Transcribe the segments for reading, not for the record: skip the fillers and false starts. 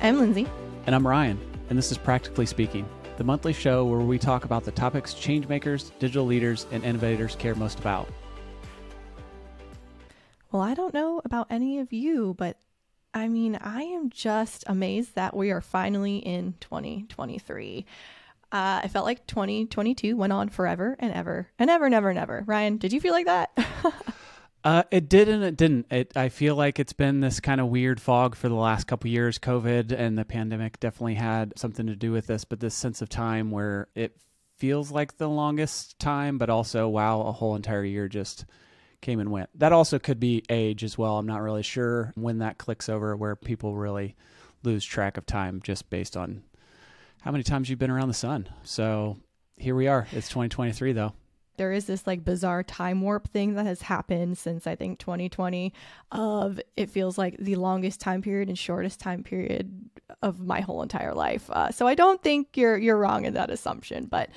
I'm Lindsay. And I'm Ryan, and this is Practically Speaking, the monthly show where we talk about the topics changemakers, digital leaders, and innovators care most about. Well, I don't know about any of you, but I am just amazed that we are finally in 2023. I felt like 2022 went on forever and ever and ever and ever and ever. Ryan, did you feel like that? It did and it didn't. I feel like it's been this kind of weird fog for the last couple of years. COVID and the pandemic definitely had something to do with this, but this sense of time where it feels like the longest time, but also, wow, a whole entire year just came and went. That also could be age as well. I'm not really sure when that clicks over where people really lose track of time just based on how many times you've been around the sun. So here we are. It's 2023 though. There is this like bizarre time warp thing that has happened since I think 2020 of it feels like the longest time period and shortest time period of my whole entire life. So I don't think you're wrong in that assumption, but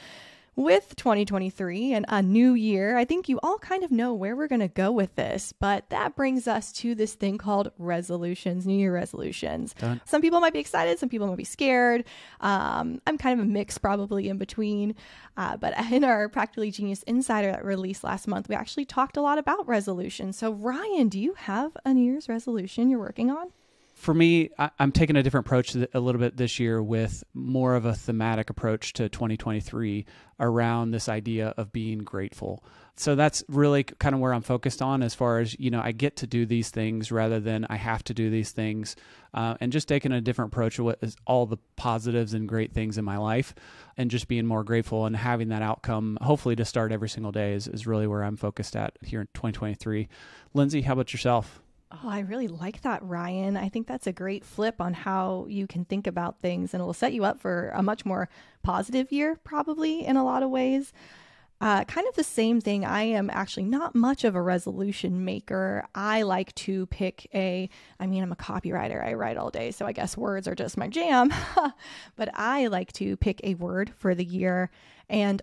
with 2023 and a new year, I think you all kind of know where we're going to go with this, but that brings us to this thing called resolutions, New Year resolutions. Done. Some people might be excited, some people might be scared. I'm kind of a mix probably in between, but in our Practically Genius Insider that released last month, we actually talked a lot about resolutions. So Ryan, do you have a New Year's resolution you're working on? For me, I'm taking a different approach a little bit this year with more of a thematic approach to 2023 around this idea of being grateful. So that's really kind of where I'm focused on as far as, I get to do these things rather than I have to do these things, and just taking a different approach of what is all the positives and great things in my life and just being more grateful and having that outcome, hopefully to start every single day is really where I'm focused at here in 2023. Lindsay, how about yourself? Oh, I really like that, Ryan. I think that's a great flip on how you can think about things, and it will set you up for a much more positive year, probably in a lot of ways. Kind of the same thing. I am actually not much of a resolution maker. I like to pick I'm a copywriter. I write all day, so I guess words are just my jam. But I like to pick a word for the year, and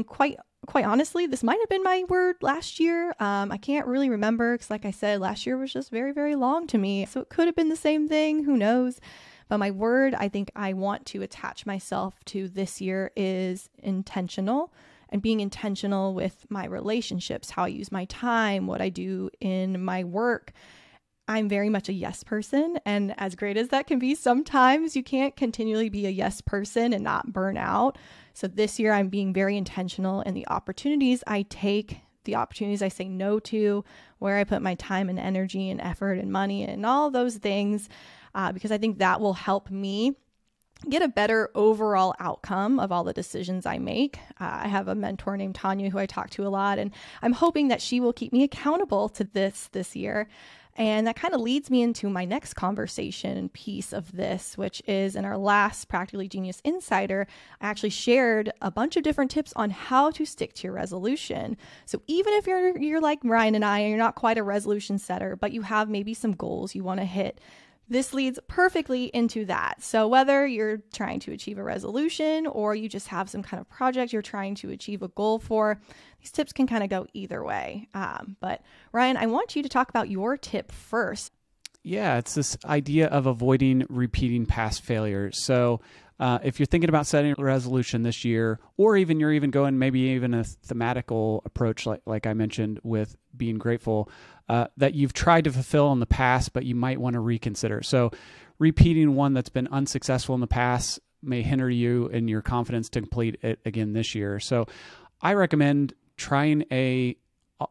quite honestly, this might have been my word last year. I can't really remember because, like I said, last year was just very, very long to me. So it could have been the same thing. Who knows? But my word I think I want to attach myself to this year is intentional, and being intentional with my relationships, how I use my time, what I do in my work. I'm very much a yes person. And as great as that can be, sometimes you can't continually be a yes person and not burn out. So this year I'm being very intentional in the opportunities I take, the opportunities I say no to, where I put my time and energy and effort and money and all those things, because I think that will help me get a better overall outcome of all the decisions I make. I have a mentor named Tanya who I talk to a lot, and I'm hoping that she will keep me accountable to this year. And that kind of leads me into my next conversation and piece of this, which is in our last Practically Genius Insider, I actually shared a bunch of different tips on how to stick to your resolution. So even if you're like Ryan and I, and you're not quite a resolution setter, but you have maybe some goals you want to hit, this leads perfectly into that. So whether you're trying to achieve a resolution or you just have some kind of project you're trying to achieve a goal for, these tips can kind of go either way. But Ryan, I want you to talk about your tip first. Yeah, it's this idea of avoiding repeating past failures. So if you're thinking about setting a resolution this year, or you're even going maybe even a thematical approach like I mentioned with being grateful, that you've tried to fulfill in the past, but you might want to reconsider. So repeating one that's been unsuccessful in the past may hinder you in your confidence to complete it again this year. So I recommend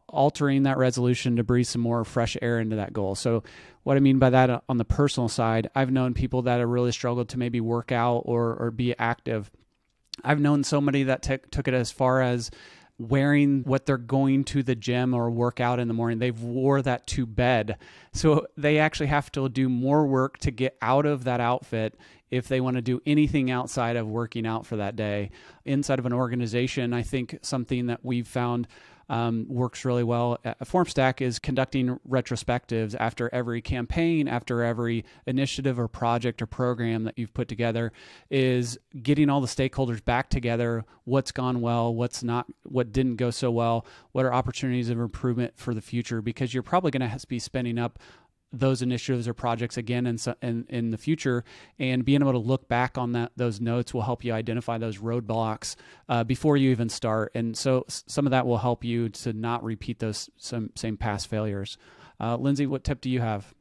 altering that resolution to breathe some more fresh air into that goal. So what I mean by that on the personal side, I've known people that have really struggled to maybe work out or be active. I've known somebody that took it as far as wearing what they're going to the gym or work out in the morning. They've wore that to bed. So they actually have to do more work to get out of that outfit if they want to do anything outside of working out for that day. Inside of an organization, I think something that we've found works really well. Formstack is conducting retrospectives after every campaign, after every initiative or project or program that you've put together, is getting all the stakeholders back together. What's gone well, what's not, what didn't go so well, what are opportunities of improvement for the future, because you're probably going to be spending up those initiatives or projects again in the future, and being able to look back on those notes will help you identify those roadblocks before you even start. And so some of that will help you to not repeat those same past failures. Lindsay, what tip do you have?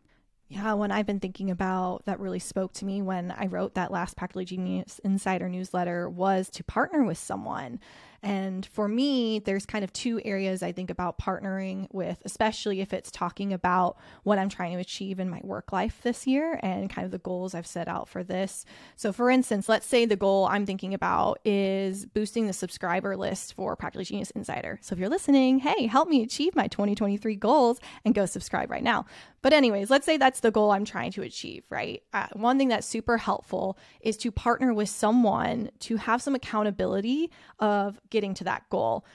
Yeah, one I've been thinking about that really spoke to me when I wrote that last Packaging Genius Insider newsletter was to partner with someone. And for me, there's kind of two areas I think about partnering with, especially if it's talking about what I'm trying to achieve in my work life this year and kind of the goals I've set out for this. So for instance, let's say the goal I'm thinking about is boosting the subscriber list for Packaging Genius Insider. So if you're listening, hey, help me achieve my 2023 goals and go subscribe right now. But anyways, let's say that's the goal I'm trying to achieve, right? One thing that's super helpful is to partner with someone to have some accountability of getting to that goal.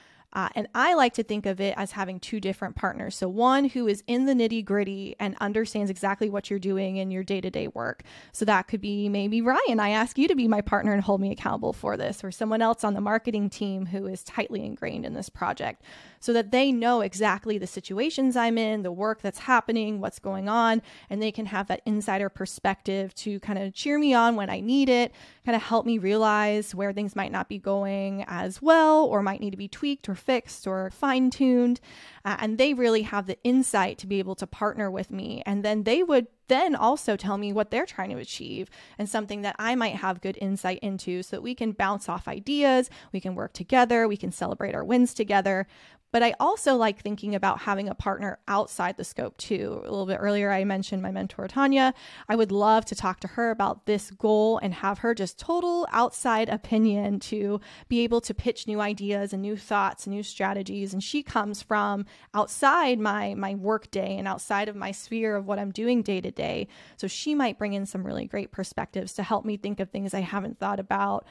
And I like to think of it as having two different partners. So one who is in the nitty gritty and understands exactly what you're doing in your day-to-day work. So that could be maybe Ryan. I ask you to be my partner and hold me accountable for this, or someone else on the marketing team who is tightly ingrained in this project, so that they know exactly the situations I'm in, the work that's happening, what's going on, and they can have that insider perspective to kind of cheer me on when I need it, kind of help me realize where things might not be going as well or might need to be tweaked or fixed or fine-tuned. And they really have the insight to be able to partner with me. And then they would then also tell me what they're trying to achieve and something that I might have good insight into, so that we can bounce off ideas, we can work together, we can celebrate our wins together. But I also like thinking about having a partner outside the scope too. A little bit earlier, I mentioned my mentor, Tanya. I would love to talk to her about this goal and have her just total outside opinion to be able to pitch new ideas and new thoughts and new strategies. And she comes from outside my work day and outside of my sphere of what I'm doing day to day. So she might bring in some really great perspectives to help me think of things I haven't thought about,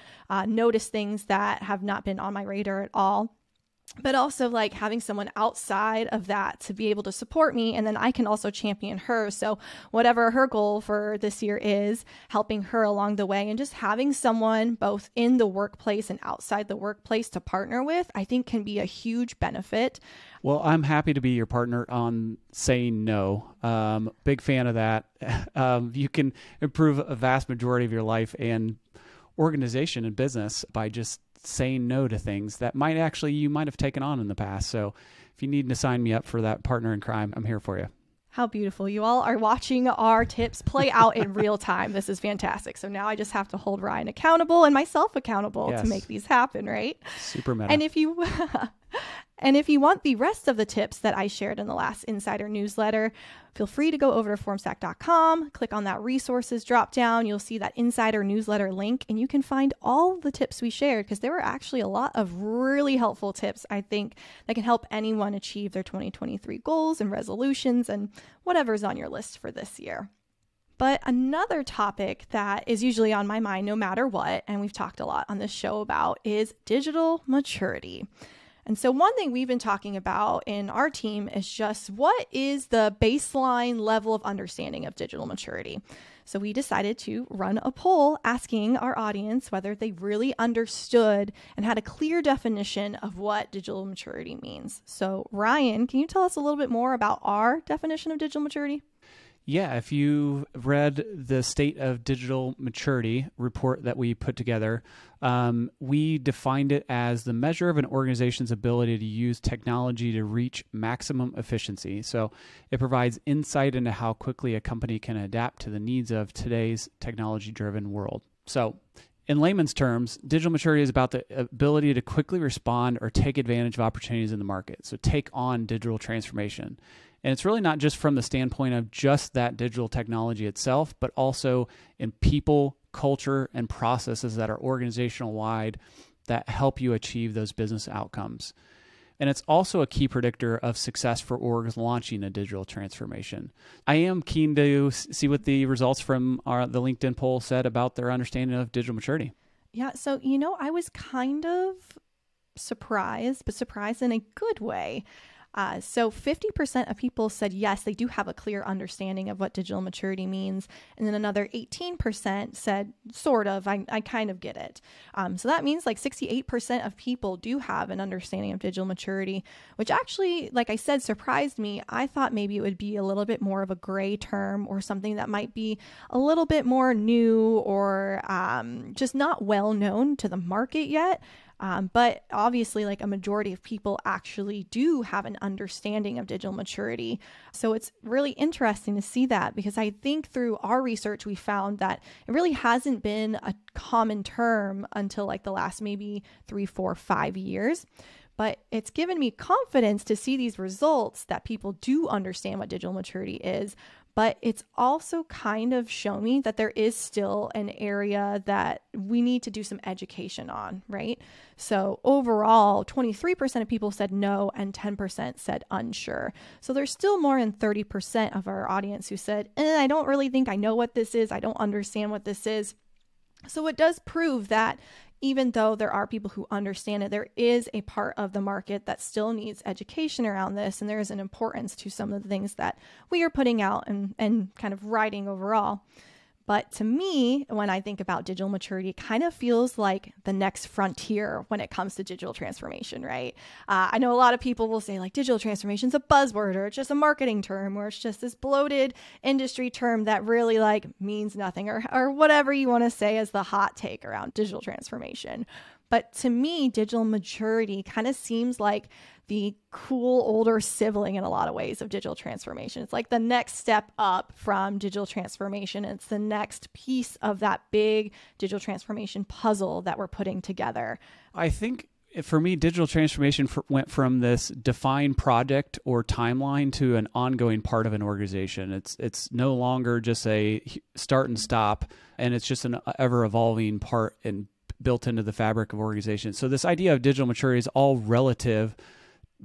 notice things that have not been on my radar at all. But also like having someone outside of that to be able to support me. And then I can also champion her. So whatever her goal for this year is, helping her along the way, and just having someone both in the workplace and outside the workplace to partner with, I think can be a huge benefit. Well, I'm happy to be your partner on saying no. Big fan of that. You can improve a vast majority of your life and organization and business by just saying no to things that you might have taken on in the past. So if you need to sign me up for that partner in crime, I'm here for you. How beautiful. You all are watching our tips play out in real time. This is fantastic. So now I just have to hold Ryan accountable and myself accountable to make these happen, right? Super meta. And if you want the rest of the tips that I shared in the last Insider newsletter, feel free to go over to formstack.com, click on that resources drop down. You'll see that Insider newsletter link, and you can find all the tips we shared, because there were actually a lot of really helpful tips, I think, that can help anyone achieve their 2023 goals and resolutions and whatever's on your list for this year. But another topic that is usually on my mind no matter what, and we've talked a lot on this show about, is digital maturity. And so one thing we've been talking about in our team is just what is the baseline level of understanding of digital maturity. So we decided to run a poll asking our audience whether they really understood and had a clear definition of what digital maturity means. So Ryan, can you tell us a little bit more about our definition of digital maturity? Yeah, if you read the State of Digital Maturity report that we put together, we defined it as the measure of an organization's ability to use technology to reach maximum efficiency. So it provides insight into how quickly a company can adapt to the needs of today's technology-driven world. So in layman's terms, digital maturity is about the ability to quickly respond or take advantage of opportunities in the market. So take on digital transformation. And it's really not just from the standpoint of just that digital technology itself, but also in people, culture, and processes that are organizational wide that help you achieve those business outcomes. And it's also a key predictor of success for orgs launching a digital transformation. I am keen to see what the results from the LinkedIn poll said about their understanding of digital maturity. Yeah, so, I was kind of surprised, but surprised in a good way. So 50% of people said yes, they do have a clear understanding of what digital maturity means. And then another 18% said, sort of, I kind of get it. So that means like 68% of people do have an understanding of digital maturity, which actually, like I said, surprised me. I thought maybe it would be a little bit more of a gray term or something that might be a little bit more new or just not well known to the market yet. But obviously, like a majority of people actually do have an understanding of digital maturity. So it's really interesting to see that, because I think through our research, we found that it really hasn't been a common term until like the last maybe 3, 4, 5 years. But it's given me confidence to see these results that people do understand what digital maturity is. But it's also kind of shown me that there is still an area that we need to do some education on, right? So overall, 23% of people said no and 10% said unsure. So there's still more than 30% of our audience who said, I don't really think I know what this is. I don't understand what this is. So it does prove that even though there are people who understand it, there is a part of the market that still needs education around this. And there is an importance to some of the things that we are putting out and kind of writing overall. But to me, when I think about digital maturity, it kind of feels like the next frontier when it comes to digital transformation, right? I know a lot of people will say like digital transformation is a buzzword, or it's just a marketing term, or it's just this bloated industry term that really like means nothing, or whatever you want to say as the hot take around digital transformation. But to me, digital maturity kind of seems like the cool older sibling in a lot of ways of digital transformation. It's like the next step up from digital transformation. It's the next piece of that big digital transformation puzzle that we're putting together. I think for me, digital transformation went from this defined project or timeline to an ongoing part of an organization. It's no longer just a start and stop, and it's just an ever evolving part and built into the fabric of organizations. So this idea of digital maturity is all relative,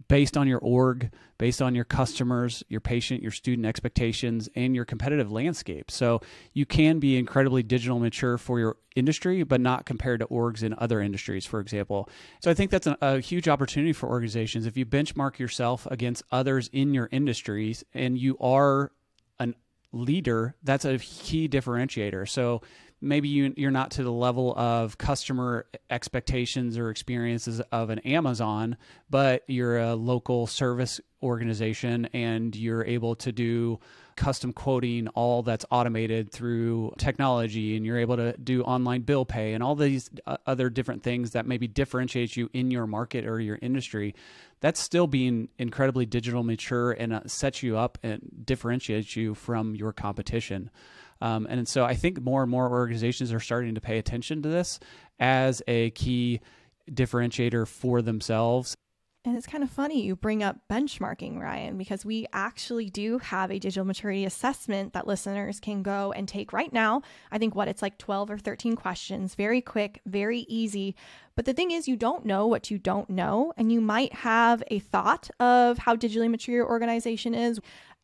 based on your org, based on your customers, your patient, your student expectations, and your competitive landscape. So you can be incredibly digital mature for your industry, but not compared to orgs in other industries, for example. So I think that's a huge opportunity for organizations. If you benchmark yourself against others in your industries and you are a leader, that's a key differentiator. So maybe you're not to the level of customer expectations or experiences of an Amazon, but you're a local service organization and you're able to do custom quoting, all that's automated through technology, and you're able to do online bill pay and all these other different things that maybe differentiate you in your market or your industry. That's still being incredibly digital mature and sets you up and differentiates you from your competition. And so I think more and more organizations are starting to pay attention to this as a key differentiator for themselves. And it's kind of funny you bring up benchmarking, Ryan, because we actually do have a digital maturity assessment that listeners can go and take right now. I think it's like 12 or 13 questions, very quick, very easy. But the thing is, you don't know what you don't know, and you might have a thought of how digitally mature your organization is.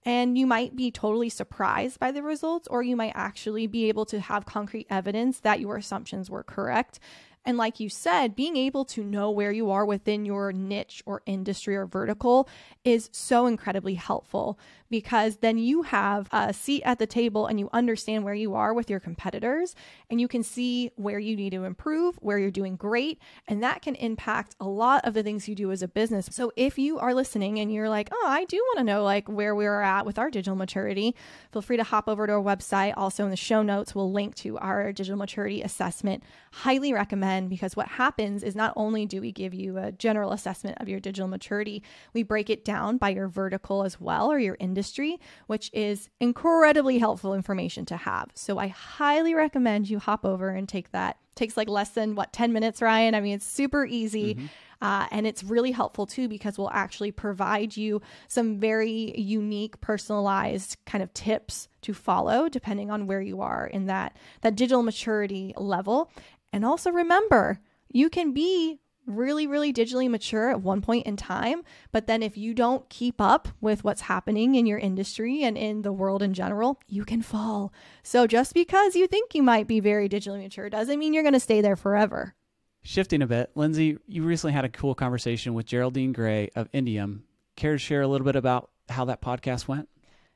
And you might be totally surprised by the results, or you might actually be able to have concrete evidence that your assumptions were correct. And like you said, being able to know where you are within your niche or industry or vertical is so incredibly helpful, because then you have a seat at the table and you understand where you are with your competitors, and you can see where you need to improve, where you're doing great. And that can impact a lot of the things you do as a business. So if you are listening and you're like, oh, I do want to know like where we're at with our digital maturity, feel free to hop over to our website. Also in the show notes, we'll link to our digital maturity assessment. Highly recommend, because what happens is not only do we give you a general assessment of your digital maturity, we break it down by your vertical as well, or your industry, which is incredibly helpful information to have. So I highly recommend you hop over and take that. It takes like less than 10 minutes, Ryan. I mean, it's super easy. And it's really helpful too, because we'll actually provide you some very unique, personalized kind of tips to follow depending on where you are in that digital maturity level. And also remember, you can be really, really digitally mature at one point in time, but then if you don't keep up with what's happening in your industry and in the world in general, you can fall. So just because you think you might be very digitally mature doesn't mean you're going to stay there forever. Shifting a bit, Lindsay, you recently had a cool conversation with Geraldine Gray of Indium. care to share a little bit about how that podcast went?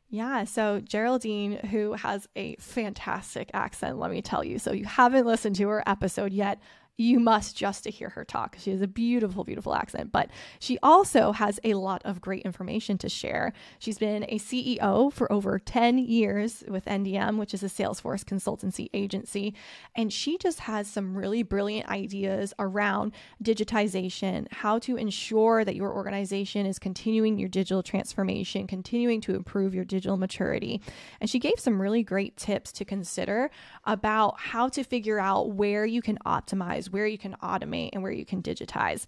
Yeah, so Geraldine, who has a fantastic accent, let me tell you. So you haven't listened to her episode yet, you must just to hear her talk. She has a beautiful, beautiful accent, but she also has a lot of great information to share. She's been a CEO for over 10 years with NDM, which is a Salesforce consultancy agency. And she just has some really brilliant ideas around digitization, how to ensure that your organization is continuing your digital transformation, continuing to improve your digital maturity. And she gave some really great tips to consider about how to figure out where you can optimize, where you can automate, and where you can digitize.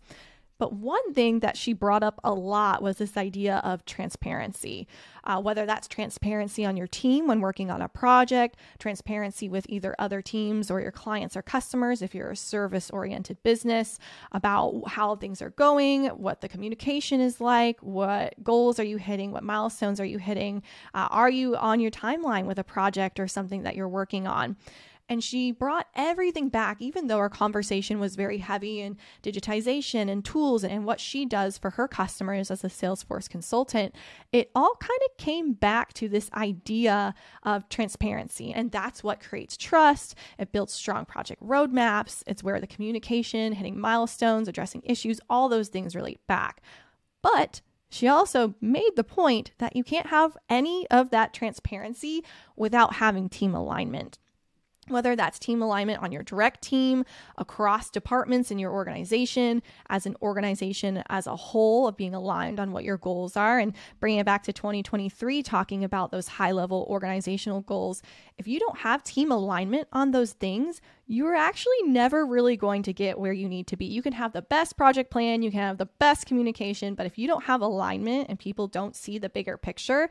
But one thing that she brought up a lot was this idea of transparency, whether that's transparency on your team when working on a project, transparency with either other teams or your clients or customers if you're a service-oriented business, about how things are going, what the communication is like, what goals are you hitting, what milestones are you hitting, are you on your timeline with a project or something that you're working on. And she brought everything back, even though our conversation was very heavy in digitization and tools and what she does for her customers as a Salesforce consultant. It all kind of came back to this idea of transparency. And that's what creates trust. It builds strong project roadmaps. It's where the communication, hitting milestones, addressing issues, all those things relate back. But she also made the point that you can't have any of that transparency without having team alignment. Whether that's team alignment on your direct team, across departments in your organization, as an organization as a whole, of being aligned on what your goals are, and bringing it back to 2023, talking about those high-level organizational goals. If you don't have team alignment on those things, you're actually never really going to get where you need to be. You can have the best project plan, you can have the best communication, but if you don't have alignment and people don't see the bigger picture,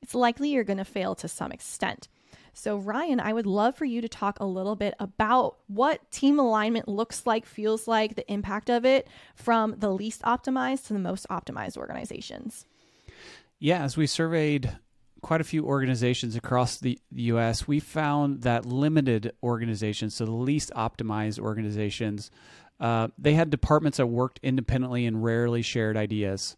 it's likely you're going to fail to some extent. So Ryan, I would love for you to talk a little bit about what team alignment looks like, feels like, the impact of it from the least optimized to the most optimized organizations. Yeah, as we surveyed quite a few organizations across the U.S., we found that limited organizations, so the least optimized organizations, they had departments that worked independently and rarely shared ideas.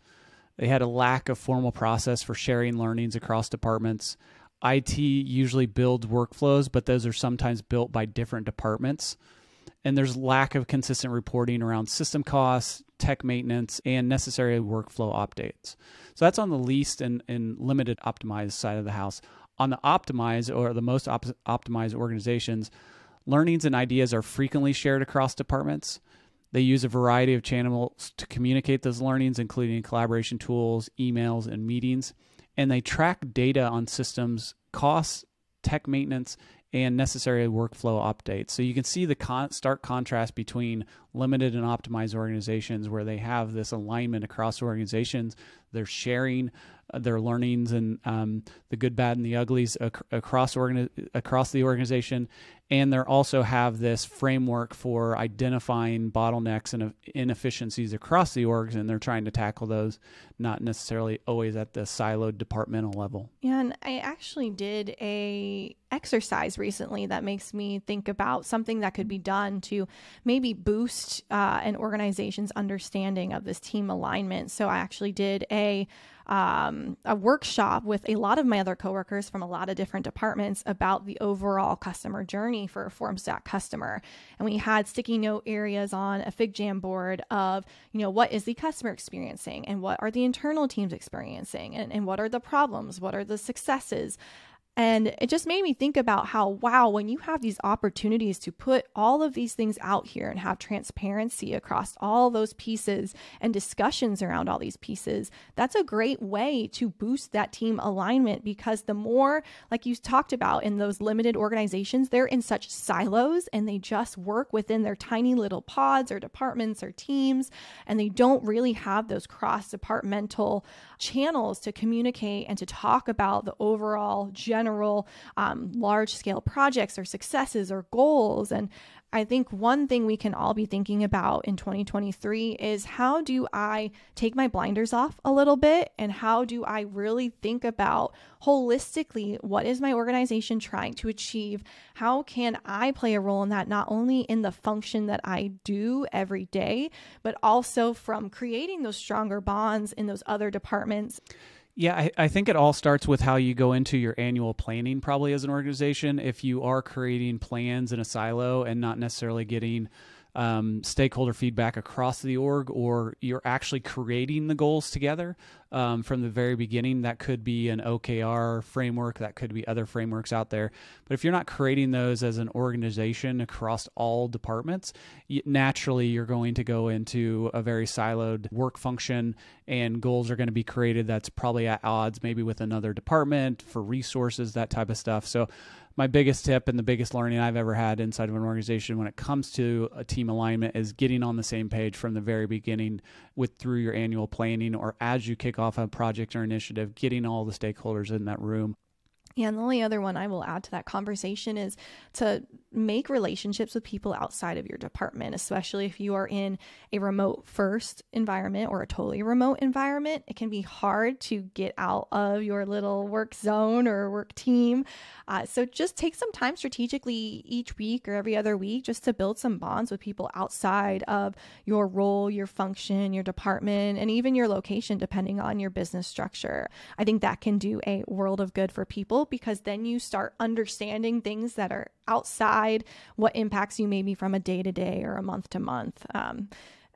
They had a lack of formal process for sharing learnings across departments. IT usually builds workflows, but those are sometimes built by different departments. And there's lack of consistent reporting around system costs, tech maintenance, and necessary workflow updates. So that's on the least and limited optimized side of the house. On the optimized or the most optimized organizations, learnings and ideas are frequently shared across departments. They use a variety of channels to communicate those learnings, including collaboration tools, emails, and meetings. And they track data on systems, costs, tech maintenance, and necessary workflow updates. So you can see the stark contrast between limited and optimized organizations where they have this alignment across organizations. They're sharing their learnings and the good, bad, and the uglies across the organization. And they also have this framework for identifying bottlenecks and inefficiencies across the orgs, and they're trying to tackle those, not necessarily always at the siloed departmental level. Yeah, and I actually did a exercise recently that makes me think about something that could be done to maybe boost an organization's understanding of this team alignment. So I actually did a workshop with a lot of my other coworkers from a lot of different departments about the overall customer journey for a Formstack customer. And we had sticky note areas on a FigJam board of, what is the customer experiencing and what are the internal teams experiencing and what are the problems, what are the successes. And it just made me think about how, wow, when you have these opportunities to put all of these things out here and have transparency across all those pieces and discussions around all these pieces, that's a great way to boost that team alignment, because the more, like you talked about in those limited organizations, they're in such silos and they just work within their tiny little pods or departments or teams, and they don't really have those cross-departmental channels to communicate and to talk about the overall general general large scale projects or successes or goals. And I think one thing we can all be thinking about in 2023 is how do I take my blinders off a little bit, and how do I really think about holistically what is my organization trying to achieve? How can I play a role in that, not only in the function that I do every day, but also from creating those stronger bonds in those other departments? Yeah, I think it all starts with how you go into your annual planning probably as an organization. If you are creating plans in a silo and not necessarily getting stakeholder feedback across the org, or you're actually creating the goals together from the very beginning. That could be an OKR framework, that could be other frameworks out there. But if you're not creating those as an organization across all departments, naturally you're going to go into a very siloed work function, and goals are going to be created that's probably at odds maybe with another department for resources, that type of stuff. So my biggest tip and the biggest learning I've ever had inside of an organization when it comes to a team alignment is getting on the same page from the very beginning through your annual planning, or as you kick off a project or initiative, getting all the stakeholders in that room. Yeah, and the only other one I will add to that conversation is to make relationships with people outside of your department, especially if you are in a remote first environment or a totally remote environment. It can be hard to get out of your little work zone or work team. So just take some time strategically each week or every other week just to build some bonds with people outside of your role, your function, your department, and even your location, depending on your business structure. I think that can do a world of good for people, because then you start understanding things that are outside what impacts you maybe from a day-to-day or a month-to-month,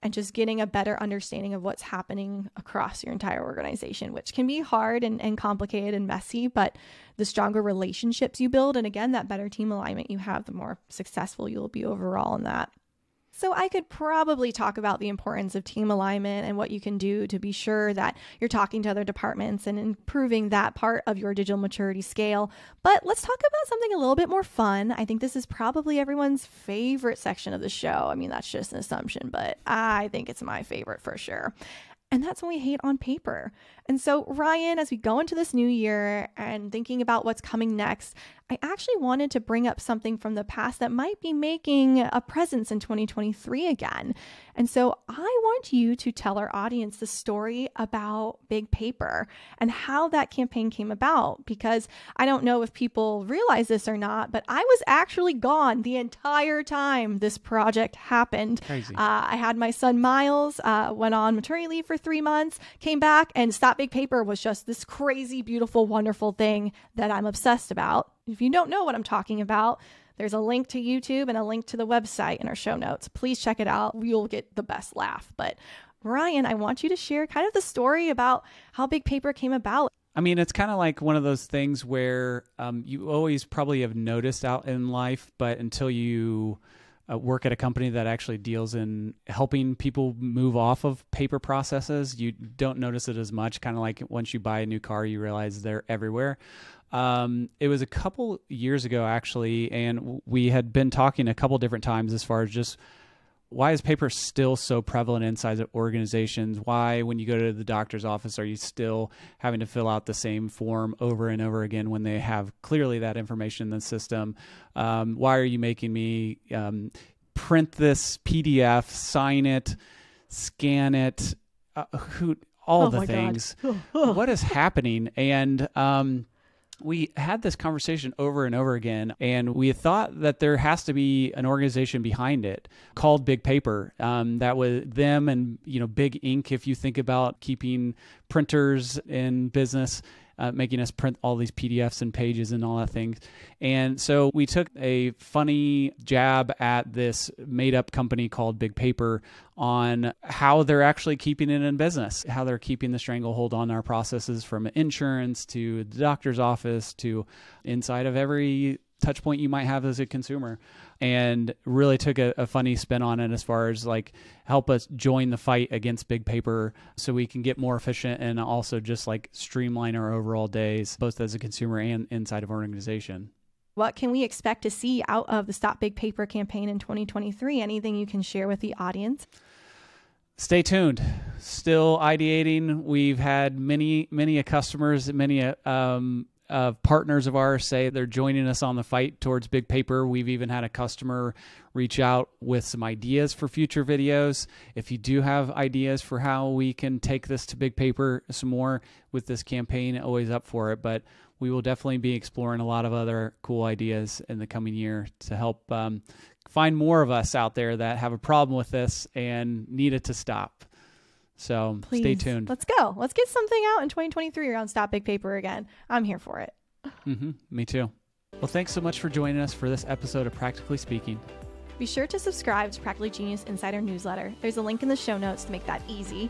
and just getting a better understanding of what's happening across your entire organization, which can be hard and complicated and messy, but the stronger relationships you build, and again, that better team alignment you have, the more successful you'll be overall in that. So I could probably talk about the importance of team alignment and what you can do to be sure that you're talking to other departments and improving that part of your digital maturity scale. But let's talk about something a little bit more fun. I think this is probably everyone's favorite section of the show. I mean, that's just an assumption, but I think it's my favorite for sure. And that's when we hate on paper. And so, Ryan, as we go into this new year and thinking about what's coming next, I actually wanted to bring up something from the past that might be making a presence in 2023 again. And so I want you to tell our audience the story about Big Paper and how that campaign came about, because I don't know if people realize this or not, but I was actually gone the entire time this project happened. Crazy. I had my son Miles, went on maternity leave for 3 months, came back, and Stop Big Paper was just this crazy, beautiful, wonderful thing that I'm obsessed about. If you don't know what I'm talking about, there's a link to YouTube and a link to the website in our show notes. Please check it out. You'll get the best laugh. But Ryan, I want you to share kind of the story about how Big Paper came about. I mean, it's kind of like one of those things where you always probably have noticed out in life, but until you work at a company that actually deals in helping people move off of paper processes, you don't notice it as much. Kind of like once you buy a new car, you realize they're everywhere. It was a couple years ago, actually, and we had been talking a couple different times as far as just why is paper still so prevalent inside of organizations? Why, when you go to the doctor's office, are you still having to fill out the same form over and over again when they have clearly that information in the system? Why are you making me print this PDF, sign it, scan it, all the things? What is happening? And we had this conversation over and over again, and we thought that there has to be an organization behind it called Big Paper. That was them and, Big Ink, if you think about keeping printers in business, making us print all these PDFs and pages and all that things. And so we took a funny jab at this made-up company called Big Paper on how they're actually keeping it in business, how they're keeping the stranglehold on our processes, from insurance to the doctor's office to inside of every touch point you might have as a consumer, and really took a funny spin on it as far as like help us join the fight against Big Paper so we can get more efficient and also just like streamline our overall days, both as a consumer and inside of our organization. What can we expect to see out of the Stop Big Paper campaign in 2023? Anything you can share with the audience? Stay tuned. Still ideating. We've had many customers, many of partners of ours say they're joining us on the fight towards big paper. We've even had a customer reach out with some ideas for future videos. If you do have ideas for how we can take this to big paper some more with this campaign, always up for it. But we will definitely be exploring a lot of other cool ideas in the coming year to help find more of us out there that have a problem with this and need it to stop. So Please, stay tuned. Let's go. Let's get something out in 2023 around Stop Big Paper again. I'm here for it. Me too. Well, thanks so much for joining us for this episode of Practically Speaking. Be sure to subscribe to Practically Genius Insider newsletter. There's a link in the show notes to make that easy.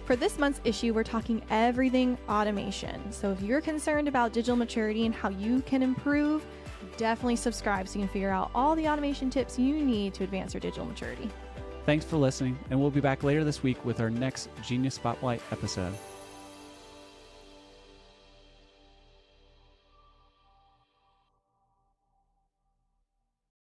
For this month's issue, we're talking everything automation. So if you're concerned about digital maturity and how you can improve, definitely subscribe so you can figure out all the automation tips you need to advance your digital maturity. Thanks for listening, and we'll be back later this week with our next Genius Spotlight episode.